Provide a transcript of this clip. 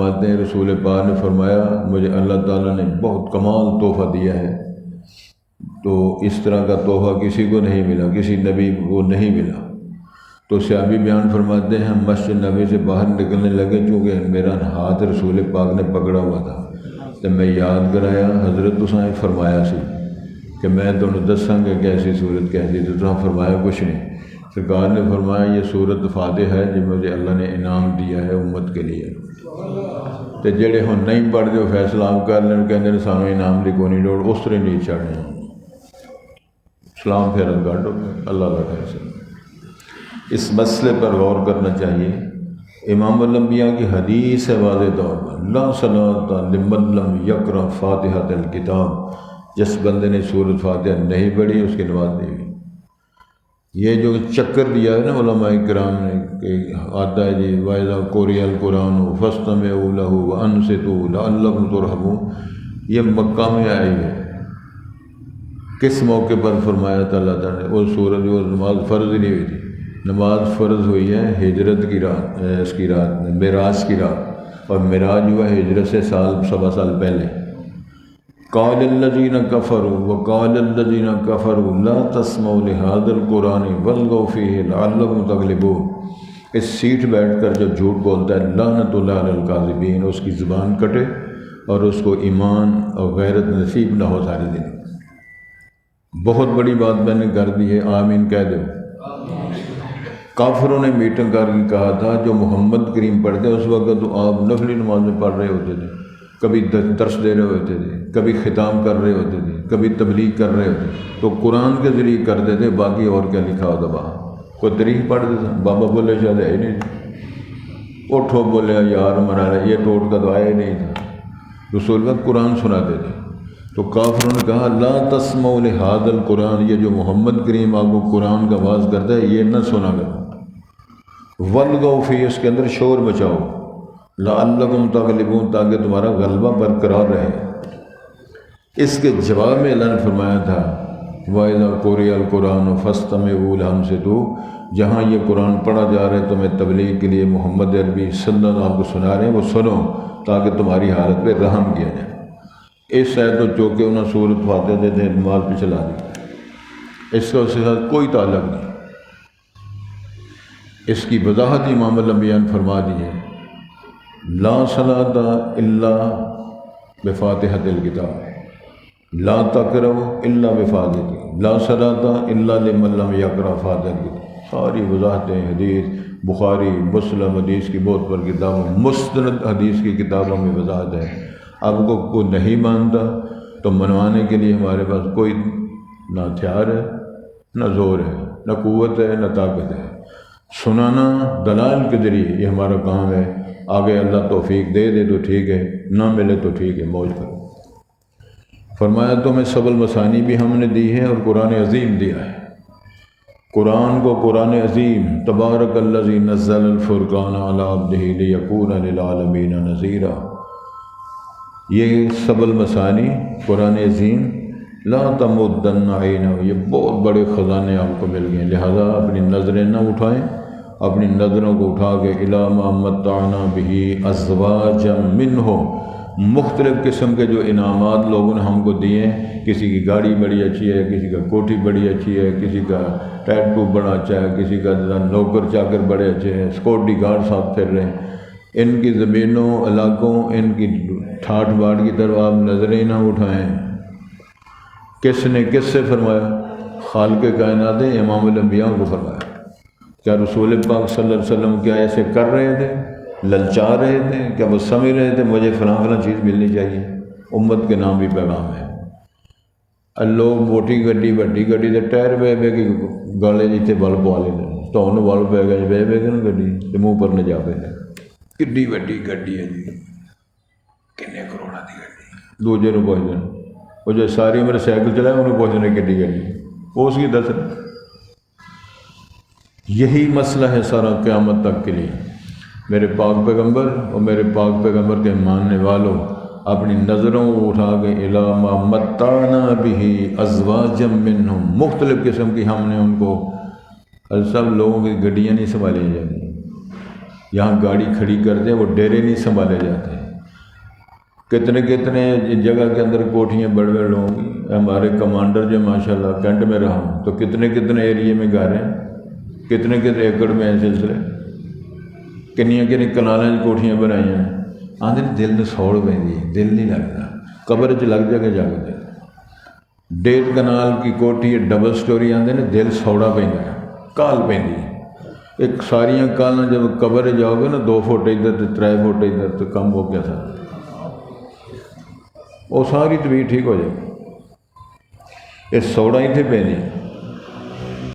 فرماتے ہیں رسول پاک نے فرمایا مجھے اللہ تعالیٰ نے بہت کمال تحفہ دیا ہے، تو اس طرح کا تحفہ کسی کو نہیں ملا، کسی نبی کو نہیں ملا۔ تو صحابی بیان فرماتے ہیں ہم مسجد نبی سے باہر نکلنے لگے، چونکہ میرا ہاتھ رسول پاک نے پکڑا ہوا تھا، تو میں یاد کرایا حضرت تساں فرمایا سی کہ میں تمہیں دساں گا کیسی صورت کیسی، تو تساں فرمایا کچھ نہیں۔ سرکار نے فرمایا یہ صورت فاتحہ ہے جو مجھے اللہ نے انعام دیا ہے امت کے لیے، تو جڑے ہن نہیں پڑھتے وہ فیصلہ آپ کر لیں، کہتے سانوں انعام دی کوئی نہیں لوڑ، اس طرح نہیں چڑھنے، سلام پھیرن گڈ ہو گیا، اللہ کا فیصلہ۔ اس مسئلے پر غور کرنا چاہیے۔ امام الانبیاء کی حدیث ہے واضح طور پر، لا صلاۃ لمن لم یقرأ فاتحۃ الکتاب، جس بندے نے سورۃ فاتحہ نہیں پڑھی اس کی نماز نہیں ہوئی۔ یہ جو چکر دیا ہے نا علماء کرام نے کہ آتا ہے جی وَإِذَا قُرِئَ الْقُرْآنُ فَاسْتَمِعُوا لَهُ وَأَنصِتُوا لَعَلَّكُمْ تُرْحَمُونَ، یہ مکہ میں آئی ہے۔ کس موقع پر فرمایا تھا اللہ تعالیٰ نے؟ وہ سورج جو نماز فرض نہیں ہوئی تھی، نماز فرض ہوئی ہے ہجرت کی رات، اس کی رات میں معراج کی رات، اور معراج ہوا ہجرت سے سوا سال پہلے۔ قال الذین کفروا وقال الذین کفروا لا تسمعوا لهذا القرآن والغوا فیہ لعلکم تغلبون، اس سیٹ بیٹھ کر جو جھوٹ بولتا ہے لعنت اللہ علی الکاذبین، اس کی زبان کٹے اور اس کو ایمان اور غیرت نصیب نہ ہو سارے دن۔ بہت بڑی بات میں نے کر دی ہے، آمین کہہ دو۔ کافروں نے میٹنگ کر کے کہا تھا جو محمد کریم پڑھتے اس وقت تو آپ نفلی نماز میں پڑھ رہے ہوتے تھے، کبھی درس دے رہے ہوتے تھے، کبھی خطاب کر رہے ہوتے تھے، کبھی تبلیغ کر رہے ہوتے، تو قرآن کے ذریعے کرتے تھے، باقی اور کیا لکھا ہوتا باہر؟ کوئی تاریخ پڑھتے تھے؟ بابا بولے شاید ہے نہیں، اٹھو بولے یار مرا رہا، یہ ٹوٹ کا تو آیا ہی نہیں تھا، رسول وقت قرآن سناتے تھے۔ تو کافروں نے کہا لا تسمعوا لهذا القرآن، یہ جو محمد کریم آپ کو قرآن کا آواز کرتا ہے یہ نہ سنا کرو، والغوا فیہ، اس کے اندر شور بچاؤ، لعلکم تغلبون، تاکہ تمہارا غلبہ برقرار رہے۔ اس کے جواب میں اللہ نے فرمایا تھا وَإِذَا قُرِئَ الْقُرْآنُ فَاسْتَمِعُوا لَهُ وَأَنصِتُوا، جہاں یہ قرآن پڑھا جا رہا ہے تمہیں تبلیغ کے لیے محمد عربی صلی اللہ علیہ وسلم آپ کو سنا رہے ہیں، وہ سنو تاکہ تمہاری حالت پہ رحم کیا جائے۔ اس سے تو چونکہ انہوں نے سورۃ فاتحہ دے دے نماز پہ چلا دی، اس کا اس کے ساتھ کوئی تعلق نہیں۔ اس کی وضاحت امام الانبیاء نے فرما دی ہے، لا صلاۃ الا بفاتحۃ الکتاب، لا تقرؤ الا بفاتحۃ، لا صلاۃ الا لمن لم یقرأ فاتحۃ الکتاب۔ ساری وضاحتیں حدیث بخاری مسلم حدیث کی بہت پر کتابوں، مستند حدیث کی کتابوں میں وضاحت ہے۔ آپ کو کوئی نہیں مانتا تو منوانے کے لیے ہمارے پاس کوئی نہ ہتھیار ہے، نہ زور ہے، نہ قوت ہے، نہ طاقت ہے۔ سنانا دلائل کے ذریعے یہ ہمارا کام ہے، آگے اللہ توفیق دے دے تو ٹھیک ہے، نہ ملے تو ٹھیک ہے، موج کرو۔ فرمایا تمہیں سبع المثانی بھی ہم نے دی ہے اور قرآن عظیم دیا ہے۔ قرآن کو قرآن عظیم، تبارک الذی نزل الفرقان علی عبدہ لیکون للعالمین نذیرا، یہ سبع المثانی قرآن عظیم، لا تمدن عینہ، یہ بہت بڑے خزانے آپ کو مل گئے، لہذا اپنی نظریں نہ اٹھائیں، اپنی نظروں کو اٹھا کے الی ما متعنا بہ ازواجا منہم، مختلف قسم کے جو انعامات لوگوں نے ہم کو دیے ہیں، کسی کی گاڑی بڑی اچھی ہے، کسی کا کوٹھی بڑی اچھی ہے، کسی کا ٹیٹو بڑا اچھا ہے، کسی کا نوکر چاکر بڑے اچھے ہیں، سیکورٹی گارڈ ساتھ پھر رہے ہیں، ان کی زمینوں علاقوں، ان کی ٹھاٹ باٹ کی طرف آپ نظریں نہ اٹھائیں۔ کس نے کس سے فرمایا؟ خالق کائنات امام الانبیاء کو فرمایا۔ کیا رسول پاک صلی اللہ علیہ وسلم کیا ایسے کر رہے تھے، للچا رہے تھے؟ کیا وہ سمجھ رہے تھے مجھے فلاں فلاں چیز ملنی چاہیے؟ امت کے نام بھی پیغام ہے۔ لوگ موٹی گڈی وڈی گڈی دے ٹائر بہ بہ کے گالے جیتے بل پوا لیتے، تو انہوں بل پہ گئے بہ بہ کے نا گڈی تے منہ پر نہ جا پہ، کڈی وڈی گڈی ہے جی، کنے کروڑا دی گڈی، دوجے نو پوچھتے ہیں، وہ جو ساری عمر سائیکل چلائے انہوں پوچھنے کڈی گڈی، وہ اس کی دس۔ یہی مسئلہ ہے سارا قیامت تک کے لیے۔ میرے پاک پیغمبر اور میرے پاک پیغمبر کے ماننے والوں اپنی نظروں کو اٹھا کے الی ما متعنا بہ ازواجا منہم، مختلف قسم کی ہم نے ان کو، سب لوگوں کی گڈیاں نہیں سنبھالی جاتی، یہاں گاڑی کھڑی کر دیں، وہ ڈیرے نہیں سنبھالے جاتے ہیں۔ کتنے کتنے جگہ کے اندر کوٹھیاں بڑے بڑے لوگوں کی، ہمارے کمانڈر جو ماشاءاللہ کینٹ میں رہا ہوں تو کتنے کتنے ایریے میں گھر ہیں، کتنے کتنے ایکڑ میں ہیں سلسلے، کنیاں کنی کنالیں کوٹھیاں بنائی ہیں۔ آدھے دل نے سوڑ پہنی، دل نہیں لگتا، قبر چ لگ جائے جا کے 1.5 کنال کی کوٹھی ڈبل سٹوری، آدھے نے دل سوڑا پہ کال پہ ایک ساریاں کالاں جب قبر جاؤ گے نا 2 فٹ ادھر تو 3 فٹ ادھر تو کم ہو گیا تھا، وہ ساری طبیعت ٹھیک ہو جائے گی۔ یہ سوڑا ہی تھے پہ نہیں۔